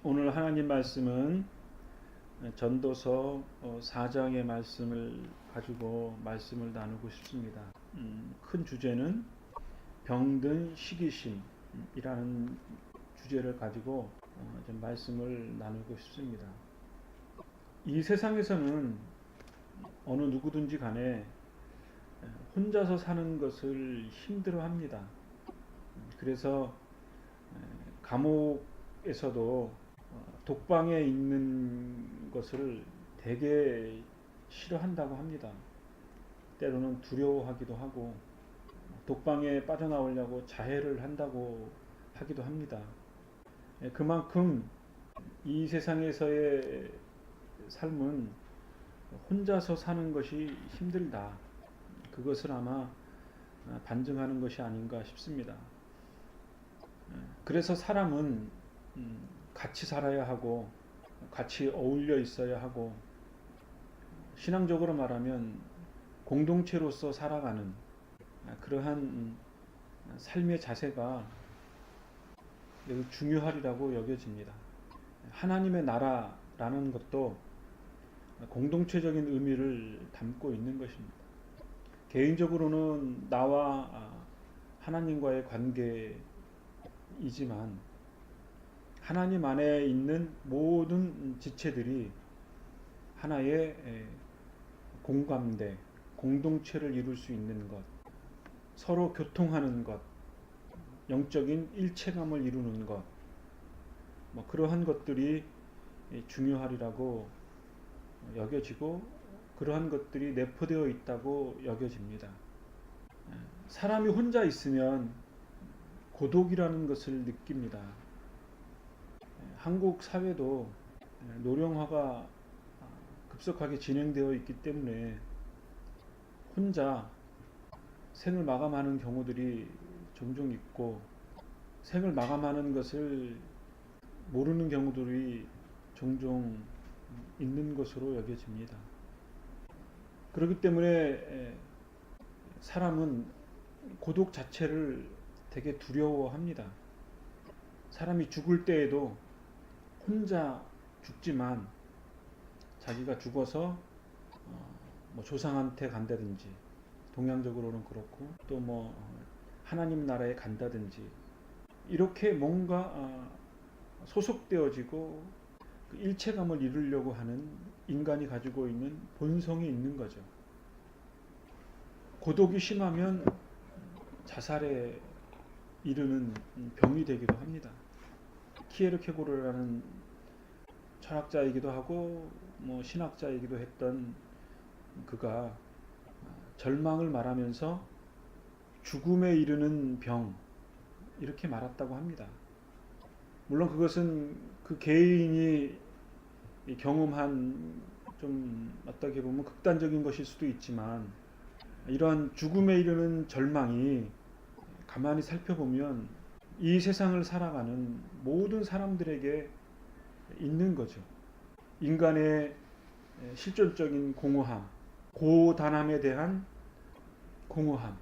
오늘 하나님 말씀은 전도서 4장의 말씀을 가지고 말씀을 나누고 싶습니다. 큰 주제는 병든 시기심이라는 주제를 가지고 좀 말씀을 나누고 싶습니다. 이 세상에서는 어느 누구든지 간에 혼자서 사는 것을 힘들어합니다. 그래서 감옥에서도 독방에 있는 것을 되게 싫어한다고 합니다. 때로는 두려워하기도 하고 독방에 빠져나오려고 자해를 한다고 하기도 합니다. 그만큼 이 세상에서의 삶은 혼자서 사는 것이 힘들다. 그것을 아마 반증하는 것이 아닌가 싶습니다. 그래서 사람은 같이 살아야 하고 같이 어울려 있어야 하고 신앙적으로 말하면 공동체로서 살아가는 그러한 삶의 자세가 매우 중요하리라고 여겨집니다. 하나님의 나라라는 것도 공동체적인 의미를 담고 있는 것입니다. 개인적으로는 나와 하나님과의 관계이지만 하나님 안에 있는 모든 지체들이 하나의 공감대, 공동체를 이룰 수 있는 것, 서로 교통하는 것, 영적인 일체감을 이루는 것, 그러한 것들이 중요하리라고 여겨지고 그러한 것들이 내포되어 있다고 여겨집니다. 사람이 혼자 있으면 고독이라는 것을 느낍니다. 한국 사회도 노령화가 급속하게 진행되어 있기 때문에 혼자 생을 마감하는 경우들이 종종 있고 생을 마감하는 것을 모르는 경우들이 종종 있는 것으로 여겨집니다. 그렇기 때문에 사람은 고독 자체를 되게 두려워합니다. 사람이 죽을 때에도 혼자 죽지만 자기가 죽어서 조상한테 간다든지 동양적으로는 그렇고 또 하나님 나라에 간다든지 이렇게 뭔가 소속되어지고 그 일체감을 이루려고 하는 인간이 가지고 있는 본성이 있는 거죠. 고독이 심하면 자살에 이르는 병이 되기도 합니다. 키에르케고르라는 철학자이기도 하고 신학자이기도 했던 그가 절망을 말하면서 죽음에 이르는 병 이렇게 말했다고 합니다. 물론 그것은 그 개인이 경험한 좀 어떻게 보면 극단적인 것일 수도 있지만 이러한 죽음에 이르는 절망이 가만히 살펴보면 이 세상을 살아가는 모든 사람들에게 있는 거죠. 인간의 실존적인 공허함, 고단함에 대한 공허함,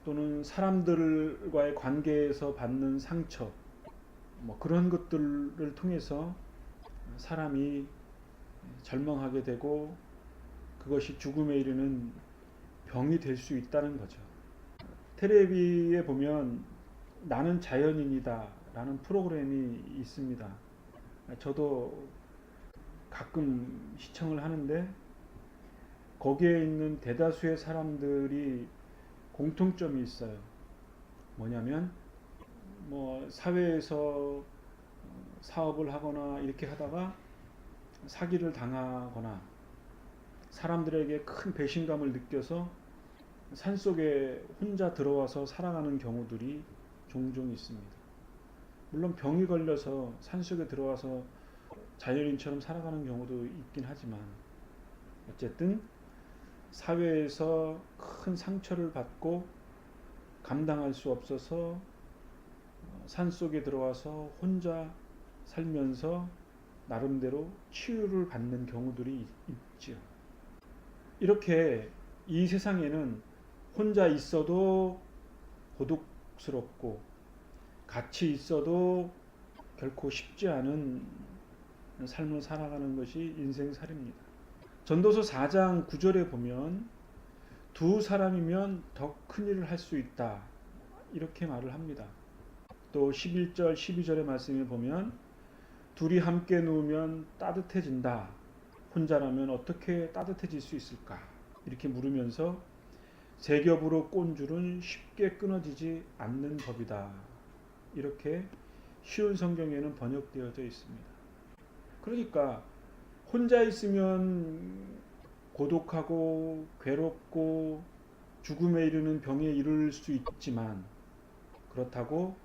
또는 사람들과의 관계에서 받는 상처, 그런 것들을 통해서 사람이 절망하게 되고 그것이 죽음에 이르는 병이 될 수 있다는 거죠. 텔레비에 보면 나는 자연인이다 라는 프로그램이 있습니다. 저도 가끔 시청을 하는데 거기에 있는 대다수의 사람들이 공통점이 있어요. 뭐냐면 사회에서 사업을 하거나 이렇게 하다가 사기를 당하거나 사람들에게 큰 배신감을 느껴서 산속에 혼자 들어와서 살아가는 경우들이 종종 있습니다. 물론 병이 걸려서 산속에 들어와서 자연인처럼 살아가는 경우도 있긴 하지만 어쨌든 사회에서 큰 상처를 받고 감당할 수 없어서 산속에 들어와서 혼자 살면서 나름대로 치유를 받는 경우들이 있죠. 이렇게 이 세상에는 혼자 있어도 고독스럽고 같이 있어도 결코 쉽지 않은 삶을 살아가는 것이 인생살이입니다. 전도서 4장 9절에 보면 두 사람이면 더 큰 일을 할 수 있다 이렇게 말을 합니다. 또 11절 12절의 말씀에 보면 둘이 함께 누우면 따뜻해진다. 혼자라면 어떻게 따뜻해질 수 있을까? 이렇게 물으면서 세 겹으로 꼰 줄은 쉽게 끊어지지 않는 법이다. 이렇게 쉬운 성경에는 번역되어져 있습니다. 그러니까 혼자 있으면 고독하고 괴롭고 죽음에 이르는 병에 이를 수 있지만 그렇다고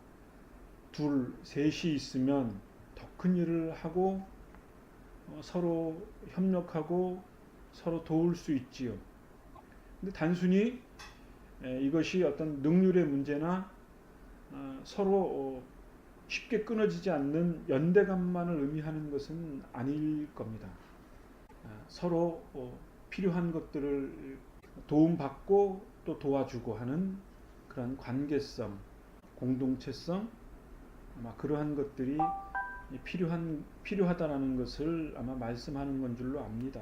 둘, 셋이 있으면 더 큰 일을 하고 서로 협력하고 서로 도울 수 있지요. 근데 단순히 이것이 어떤 능률의 문제나 서로 쉽게 끊어지지 않는 연대감만을 의미하는 것은 아닐 겁니다. 서로 필요한 것들을 도움받고 또 도와주고 하는 그런 관계성, 공동체성, 아마 그러한 것들이 필요하다라는 것을 아마 말씀하는 건 줄로 압니다.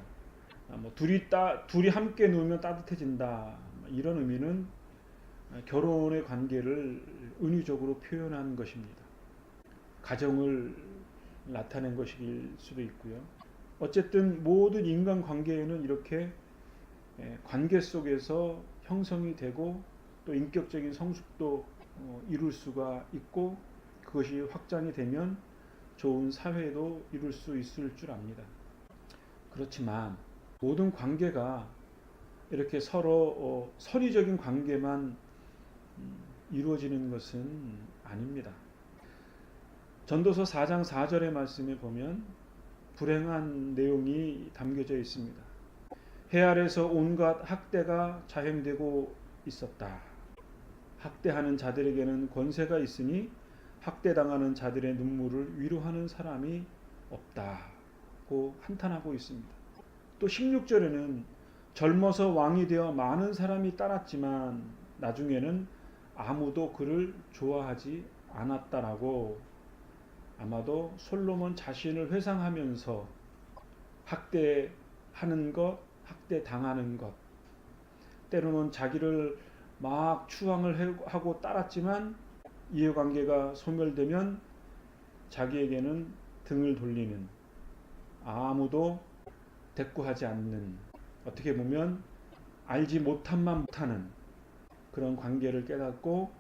둘이 함께 누우면 따뜻해진다. 이런 의미는 결혼의 관계를 은유적으로 표현한 것입니다. 가정을 나타낸 것일 수도 있고요. 어쨌든 모든 인간 관계에는 이렇게 관계 속에서 형성이 되고 또 인격적인 성숙도 이룰 수가 있고 그것이 확장이 되면 좋은 사회도 이룰 수 있을 줄 압니다. 그렇지만 모든 관계가 이렇게 서로 선의적인 관계만 이루어지는 것은 아닙니다. 전도서 4장 4절의 말씀에 보면 불행한 내용이 담겨져 있습니다. 해 아래서 온갖 학대가 자행되고 있었다. 학대하는 자들에게는 권세가 있으니 학대당하는 자들의 눈물을 위로하는 사람이 없다고 한탄하고 있습니다. 또 16절에는 젊어서 왕이 되어 많은 사람이 따랐지만 나중에는 아무도 그를 좋아하지 않았다라고 아마도 솔로몬 자신을 회상하면서 학대하는 것, 학대당하는 것, 때로는 자기를 막 추앙을 하고 따랐지만 이해관계가 소멸되면 자기에게는 등을 돌리는, 아무도 대꾸하지 않는, 어떻게 보면 알지 못함만 못하는 그런 관계를 깨닫고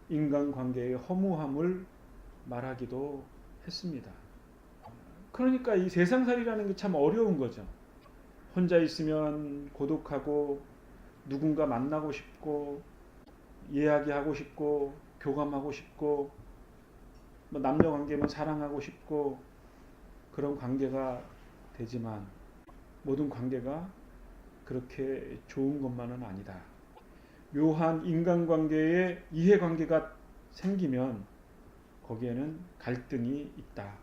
인간관계의 허무함을 말하기도 했습니다. 그러니까 이 세상살이라는 게 참 어려운 거죠. 혼자 있으면 고독하고 누군가 만나고 싶고 이야기하고 싶고 교감하고 싶고 남녀 관계면 사랑하고 싶고 그런 관계가 되지만 모든 관계가 그렇게 좋은 것만은 아니다. 묘한 인간관계에 이해관계가 생기면 거기에는 갈등이 있다.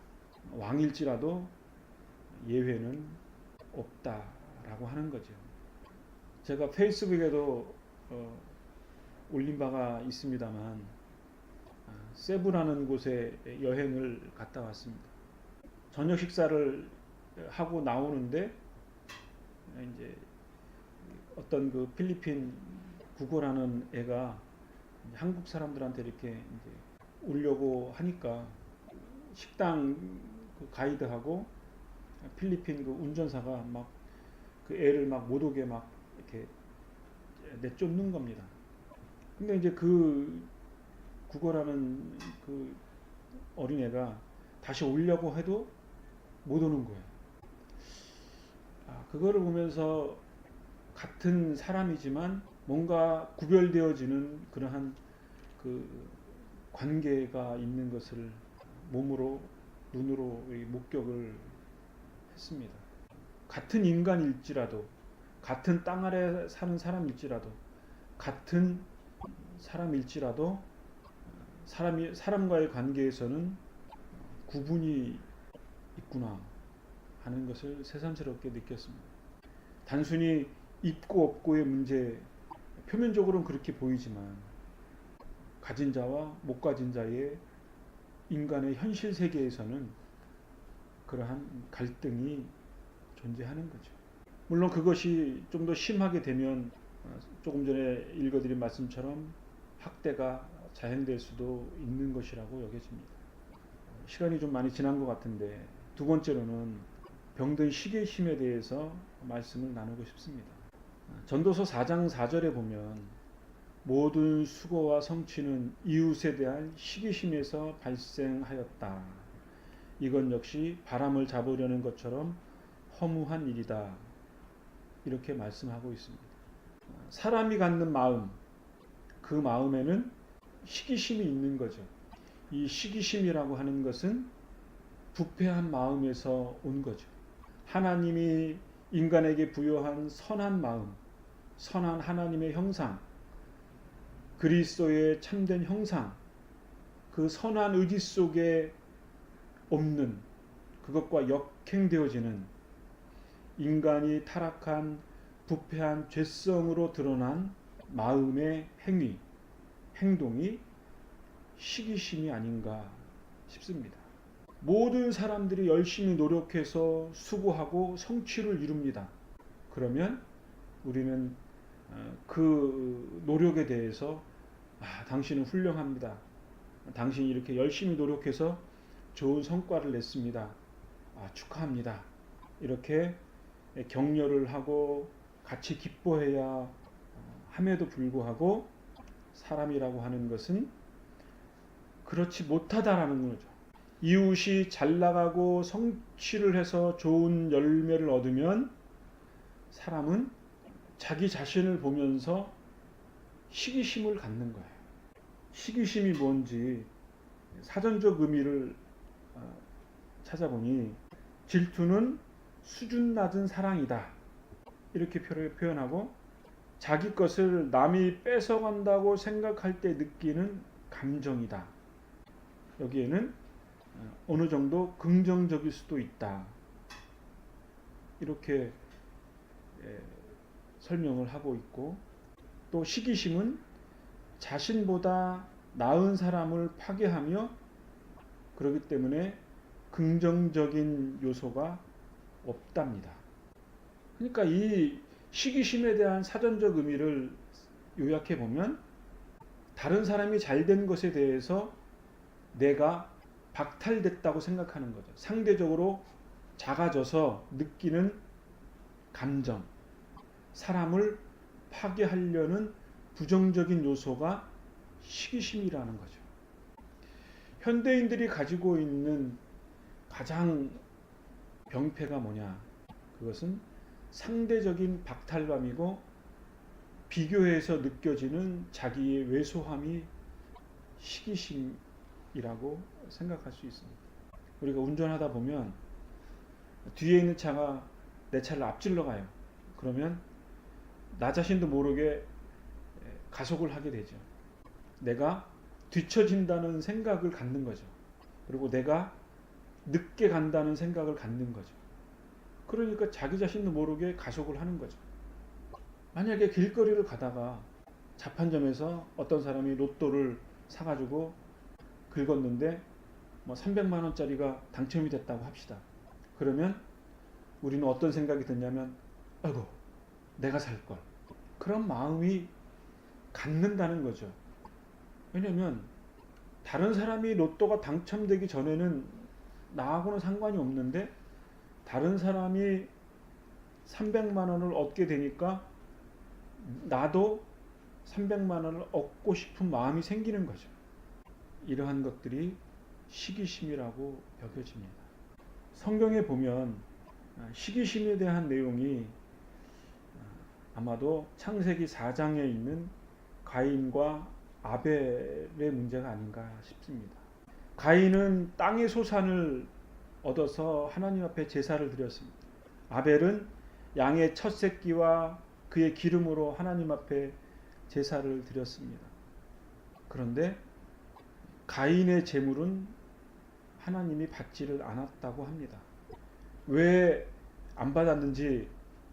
왕일지라도 예외는 없다라고 하는 거죠. 제가 페이스북에도 올린 바가 있습니다만 세부라는 곳에 여행을 갔다 왔습니다. 저녁 식사를 하고 나오는데 이제 어떤 그 필리핀 국어라는 애가 한국 사람들한테 이렇게 이제 오려고 하니까 식당 그 가이드하고 필리핀 그 운전사가 막 그 애를 막 못 오게 막 이렇게 내쫓는 겁니다. 근데 이제 그 국어라는 그 어린애가 다시 오려고 해도 못 오는 거예요. 그거를 보면서 같은 사람이지만 뭔가 구별되어지는 그러한 그 관계가 있는 것을 몸으로 눈으로 목격을 했습니다. 같은 인간일지라도 같은 땅 아래 사는 사람일지라도 같은 사람일지라도 사람과의 관계에서는 구분이 있구나 하는 것을 새삼스럽게 느꼈습니다. 단순히 있고 없고의 문제, 표면적으로는 그렇게 보이지만 가진 자와 못 가진 자의 인간의 현실 세계에서는 그러한 갈등이 존재하는 거죠. 물론 그것이 좀 더 심하게 되면 조금 전에 읽어드린 말씀처럼 학대가 자행될 수도 있는 것이라고 여겨집니다. 시간이 좀 많이 지난 것 같은데 두 번째로는 병든 시기심에 대해서 말씀을 나누고 싶습니다. 전도서 4장 4절에 보면 모든 수고와 성취는 이웃에 대한 시기심에서 발생하였다. 이건 역시 바람을 잡으려는 것처럼 허무한 일이다. 이렇게 말씀하고 있습니다. 사람이 갖는 마음, 그 마음에는 시기심이 있는 거죠. 이 시기심이라고 하는 것은 부패한 마음에서 온 거죠. 하나님이 인간에게 부여한 선한 마음, 선한 하나님의 형상, 그리스도의 참된 형상, 그 선한 의지 속에 없는 그것과 역행되어지는 인간이 타락한 부패한 죄성으로 드러난 마음의 행위, 행동이 시기심이 아닌가 싶습니다. 모든 사람들이 열심히 노력해서 수고하고 성취를 이룹니다. 그러면 우리는 그 노력에 대해서 당신은 훌륭합니다. 당신이 이렇게 열심히 노력해서 좋은 성과를 냈습니다. 축하합니다. 이렇게 격려를 하고 같이 기뻐해야 함에도 불구하고 사람이라고 하는 것은 그렇지 못하다라는 거죠. 이웃이 잘 나가고 성취를 해서 좋은 열매를 얻으면 사람은 자기 자신을 보면서 시기심을 갖는 거예요. 시기심이 뭔지 사전적 의미를 찾아보니 질투는 수준 낮은 사랑이다. 이렇게 표현하고 자기 것을 남이 뺏어간다고 생각할 때 느끼는 감정이다. 여기에는 어느 정도 긍정적일 수도 있다. 이렇게 설명을 하고 있고, 또 시기심은 자신보다 나은 사람을 파괴하며 그렇기 때문에 긍정적인 요소가 없답니다. 그러니까 이 시기심에 대한 사전적 의미를 요약해 보면 다른 사람이 잘된 것에 대해서 내가 박탈됐다고 생각하는 거죠. 상대적으로 작아져서 느끼는 감정, 사람을 파괴하려는 부정적인 요소가 시기심이라는 거죠. 현대인들이 가지고 있는 가장 병폐가 뭐냐? 그것은 상대적인 박탈감이고 비교해서 느껴지는 자기의 왜소함이 시기심이라고 생각할 수 있습니다. 우리가 운전하다 보면 뒤에 있는 차가 내 차를 앞질러 가요. 그러면 나 자신도 모르게 가속을 하게 되죠. 내가 뒤처진다는 생각을 갖는 거죠. 그리고 내가 늦게 간다는 생각을 갖는 거죠. 그러니까 자기 자신도 모르게 가속을 하는 거죠. 만약에 길거리를 가다가 자판점에서 어떤 사람이 로또를 사가지고 긁었는데 300만 원짜리가 당첨이 됐다고 합시다. 그러면 우리는 어떤 생각이 드냐면 아이고 내가 살 걸. 그런 마음이 갖는다는 거죠. 왜냐하면 다른 사람이 로또가 당첨되기 전에는 나하고는 상관이 없는데 다른 사람이 300만 원을 얻게 되니까 나도 300만 원을 얻고 싶은 마음이 생기는 거죠. 이러한 것들이 시기심이라고 여겨집니다. 성경에 보면 시기심에 대한 내용이 아마도 창세기 4장에 있는 가인과 아벨의 문제가 아닌가 싶습니다. 가인은 땅의 소산을 얻어서 하나님 앞에 제사를 드렸습니다. 아벨은 양의 첫 새끼와 그의 기름으로 하나님 앞에 제사를 드렸습니다. 그런데 가인의 제물은 하나님이 받지를 않았다고 합니다. 왜 안 받았는지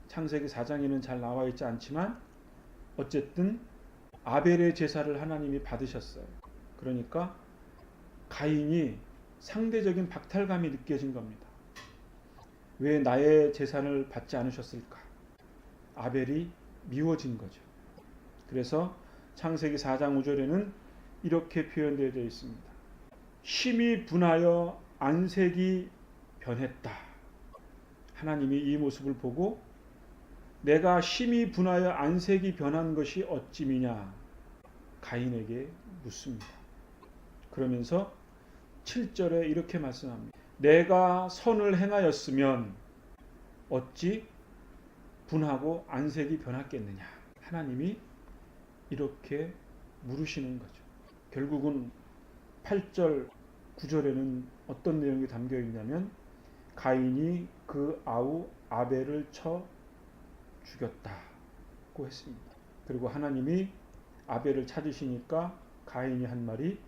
창세기 4장에는 잘 나와 있지 않지만 어쨌든 아벨의 제사를 하나님이 받으셨어요. 그러니까 가인이 상대적인 박탈감이 느껴진 겁니다. 왜 나의 재산을 받지 않으셨을까? 아벨이 미워진 거죠. 그래서 창세기 4장 5절에는 이렇게 표현되어 있습니다. 심히 분하여 안색이 변했다. 하나님이 이 모습을 보고 내가 심히 분하여 안색이 변한 것이 어찌미냐 가인에게 묻습니다. 그러면서 7절에 이렇게 말씀합니다. 내가 선을 행하였으면 어찌 분하고 안색이 변했겠느냐. 하나님이 이렇게 물으시는 거죠. 결국은 8절 9절에는 어떤 내용이 담겨 있냐면 가인이 그 아우 아벨을 쳐 죽였다고 했습니다. 그리고 하나님이 아벨을 찾으시니까 가인이 한 말이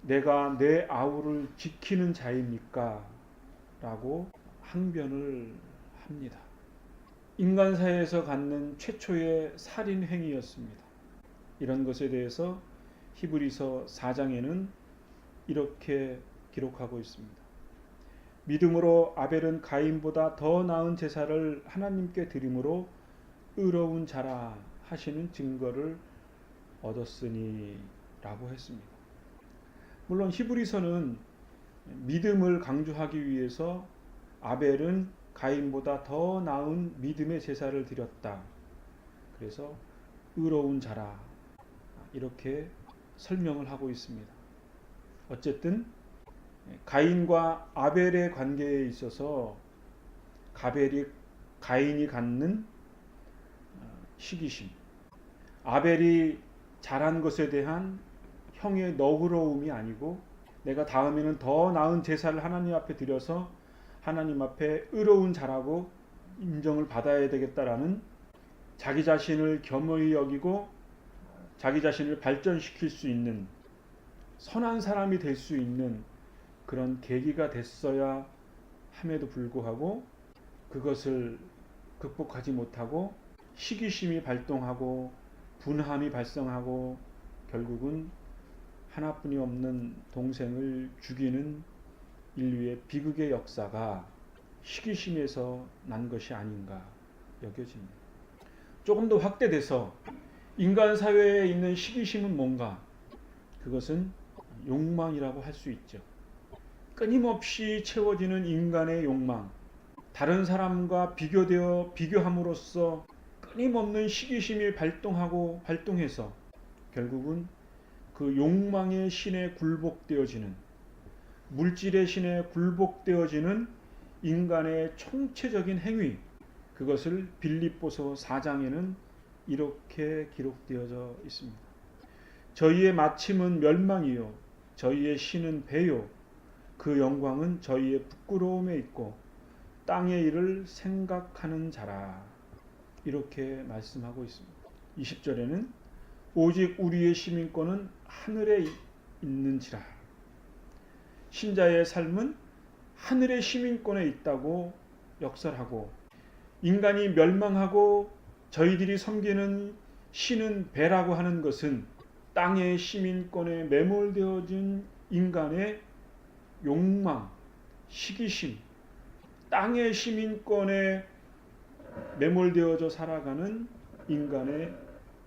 내가 내 아우를 지키는 자입니까? 라고 항변을 합니다. 인간사회에서 갖는 최초의 살인 행위였습니다. 이런 것에 대해서 히브리서 4장에는 이렇게 기록하고 있습니다. 믿음으로 아벨은 가인보다 더 나은 제사를 하나님께 드림으로 의로운 자라 하시는 증거를 얻었으니 라고 했습니다. 물론 히브리서는 믿음을 강조하기 위해서 아벨은 가인보다 더 나은 믿음의 제사를 드렸다. 그래서 의로운 자라 이렇게 설명을 하고 있습니다. 어쨌든 가인과 아벨의 관계에 있어서 가인이 갖는 시기심, 아벨이 잘한 것에 대한 형의 너그러움이 아니고 내가 다음에는 더 나은 제사를 하나님 앞에 드려서 하나님 앞에 의로운 자라고 인정을 받아야 되겠다라는 자기 자신을 겸허히 여기고 자기 자신을 발전시킬 수 있는 선한 사람이 될 수 있는 그런 계기가 됐어야 함에도 불구하고 그것을 극복하지 못하고 시기심이 발동하고 분함이 발생하고 결국은 하나뿐이 없는 동생을 죽이는 인류의 비극의 역사가 시기심에서 난 것이 아닌가 여겨집니다. 조금 더 확대돼서 인간 사회에 있는 시기심은 뭔가? 그것은 욕망이라고 할 수 있죠. 끊임없이 채워지는 인간의 욕망, 다른 사람과 비교함으로써 끊임없는 시기심이 발동해서 결국은 그 욕망의 신에 굴복되어지는, 물질의 신에 굴복되어지는 인간의 총체적인 행위, 그것을 빌립보서 4장에는 이렇게 기록되어져 있습니다. 저희의 마침은 멸망이요 저희의 신은 배요 그 영광은 저희의 부끄러움에 있고 땅의 일을 생각하는 자라. 이렇게 말씀하고 있습니다. 20절에는 오직 우리의 시민권은 하늘에 있는지라. 신자의 삶은 하늘의 시민권에 있다고 역설하고 인간이 멸망하고 저희들이 섬기는 신은 배라고 하는 것은 땅의 시민권에 매몰되어진 인간의 욕망, 시기심, 땅의 시민권에 매몰되어져 살아가는 인간의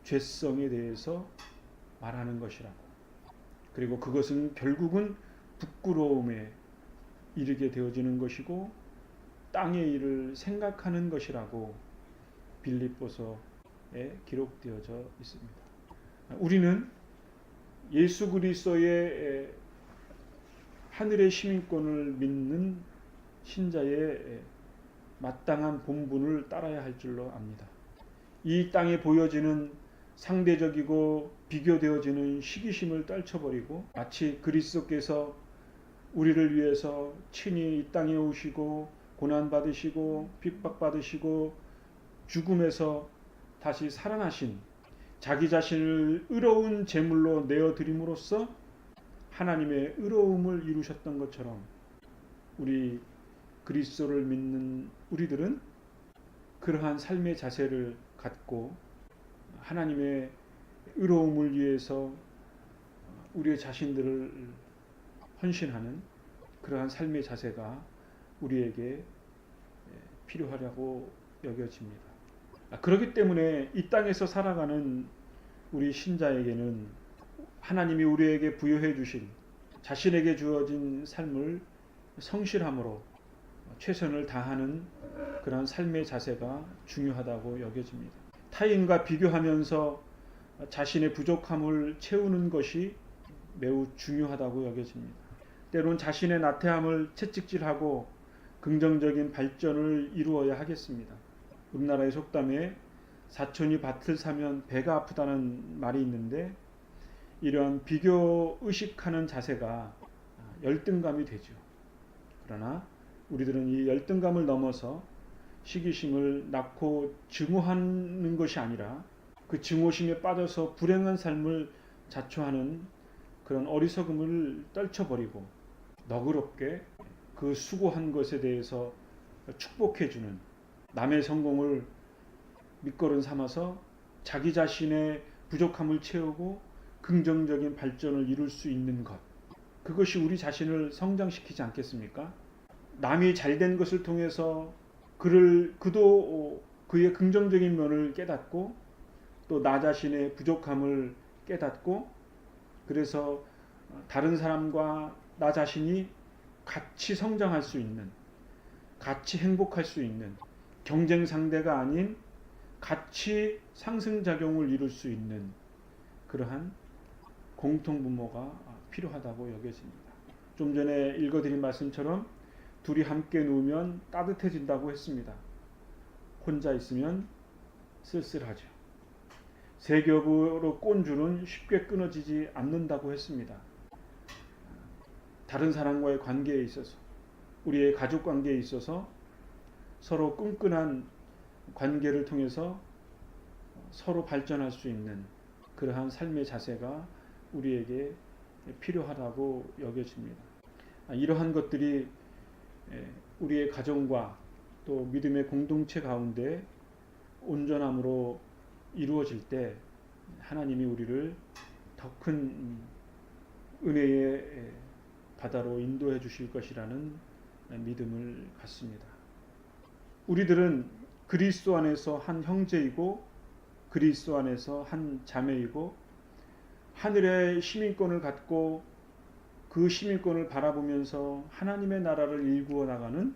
죄성에 대해서 말하는 것이라고. 그리고 그것은 결국은 부끄러움에 이르게 되어지는 것이고 땅의 일을 생각하는 것이라고 빌립보서에 기록되어져 있습니다. 우리는 예수 그리스도의 하늘의 시민권을 믿는 신자의 마땅한 본분을 따라야 할 줄로 압니다. 이 땅에 보여지는 상대적이고 비교되어지는 시기심을 떨쳐버리고 마치 그리스도께서 우리를 위해서 친히 이 땅에 오시고 고난받으시고 핍박받으시고 죽음에서 다시 살아나신 자기 자신을 의로운 제물로 내어드림으로써 하나님의 의로움을 이루셨던 것처럼 우리 그리스도를 믿는 우리들은 그러한 삶의 자세를 갖고 하나님의 의로움을 위해서 우리의 자신들을 헌신하는 그러한 삶의 자세가 우리에게 필요하다고 여겨집니다. 그렇기 때문에 이 땅에서 살아가는 우리 신자에게는 하나님이 우리에게 부여해 주신 자신에게 주어진 삶을 성실함으로 최선을 다하는 그런 삶의 자세가 중요하다고 여겨집니다. 타인과 비교하면서 자신의 부족함을 채우는 것이 매우 중요하다고 여겨집니다. 때론 자신의 나태함을 채찍질하고 긍정적인 발전을 이루어야 하겠습니다. 우리나라의 속담에 사촌이 밭을 사면 배가 아프다는 말이 있는데 이러한 비교 의식하는 자세가 열등감이 되죠. 그러나 우리들은 이 열등감을 넘어서 시기심을 낳고 증오하는 것이 아니라 그 증오심에 빠져서 불행한 삶을 자초하는 그런 어리석음을 떨쳐버리고 너그럽게 그 수고한 것에 대해서 축복해주는 남의 성공을 밑거름 삼아서 자기 자신의 부족함을 채우고 긍정적인 발전을 이룰 수 있는 것, 그것이 우리 자신을 성장시키지 않겠습니까? 남이 잘된 것을 통해서 그도 그의 긍정적인 면을 깨닫고 또 나 자신의 부족함을 깨닫고 그래서 다른 사람과 나 자신이 같이 성장할 수 있는, 같이 행복할 수 있는, 경쟁 상대가 아닌 같이 상승작용을 이룰 수 있는 그러한 공통분모가 필요하다고 여겨집니다. 좀 전에 읽어드린 말씀처럼 둘이 함께 누우면 따뜻해진다고 했습니다. 혼자 있으면 쓸쓸하죠. 세 겹으로 꼰 줄은 쉽게 끊어지지 않는다고 했습니다. 다른 사람과의 관계에 있어서, 우리의 가족 관계에 있어서 서로 끈끈한 관계를 통해서 서로 발전할 수 있는 그러한 삶의 자세가 우리에게 필요하다고 여겨집니다. 이러한 것들이 우리의 가정과 또 믿음의 공동체 가운데 온전함으로 이루어질 때 하나님이 우리를 더 큰 은혜의 바다로 인도해 주실 것이라는 믿음을 갖습니다. 우리들은 그리스도 안에서 한 형제이고 그리스도 안에서 한 자매이고 하늘의 시민권을 갖고 그 시민권을 바라보면서 하나님의 나라를 일구어 나가는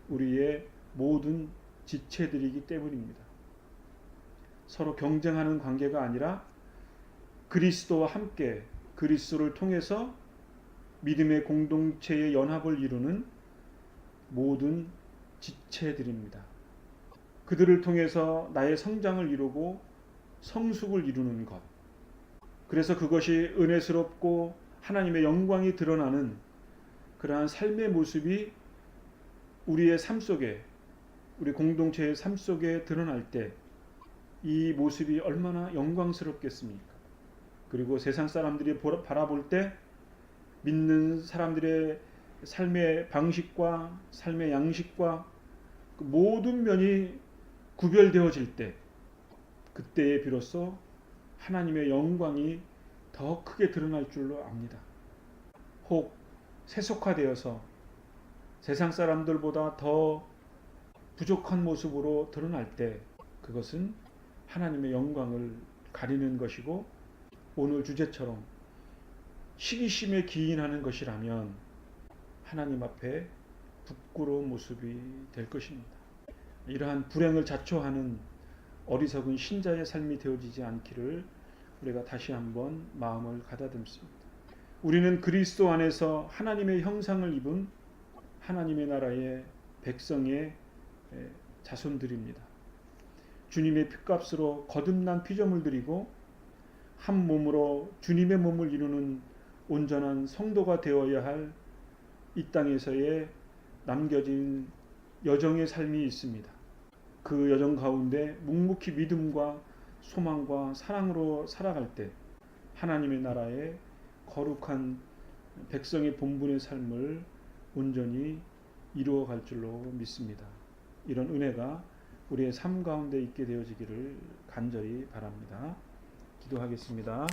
우리의 모든 지체들이기 때문입니다. 서로 경쟁하는 관계가 아니라 그리스도와 함께 그리스도를 통해서 믿음의 공동체의 연합을 이루는 모든 지체들입니다. 그들을 통해서 나의 성장을 이루고 성숙을 이루는 것. 그래서 그것이 은혜스럽고 하나님의 영광이 드러나는 그러한 삶의 모습이 우리의 삶 속에, 우리 공동체의 삶 속에 드러날 때 이 모습이 얼마나 영광스럽겠습니까? 그리고 세상 사람들이 바라볼 때 믿는 사람들의 삶의 방식과 삶의 양식과 그 모든 면이 구별되어질 때 그때에 비로소 하나님의 영광이 더 크게 드러날 줄로 압니다. 혹 세속화되어서 세상 사람들보다 더 부족한 모습으로 드러날 때 그것은 하나님의 영광을 가리는 것이고 오늘 주제처럼 시기심에 기인하는 것이라면 하나님 앞에 부끄러운 모습이 될 것입니다. 이러한 불행을 자초하는 어리석은 신자의 삶이 되어지지 않기를 우리가 다시 한번 마음을 가다듬습니다. 우리는 그리스도 안에서 하나님의 형상을 입은 하나님의 나라의 백성의 자손들입니다. 주님의 피값으로 거듭난 피조물들이고 한 몸으로 주님의 몸을 이루는 온전한 성도가 되어야 할 이 땅에서의 남겨진 여정의 삶이 있습니다. 그 여정 가운데 묵묵히 믿음과 소망과 사랑으로 살아갈 때 하나님의 나라의 거룩한 백성의 본분의 삶을 온전히 이루어갈 줄로 믿습니다. 이런 은혜가 우리의 삶 가운데 있게 되어지기를 간절히 바랍니다. 기도하겠습니다.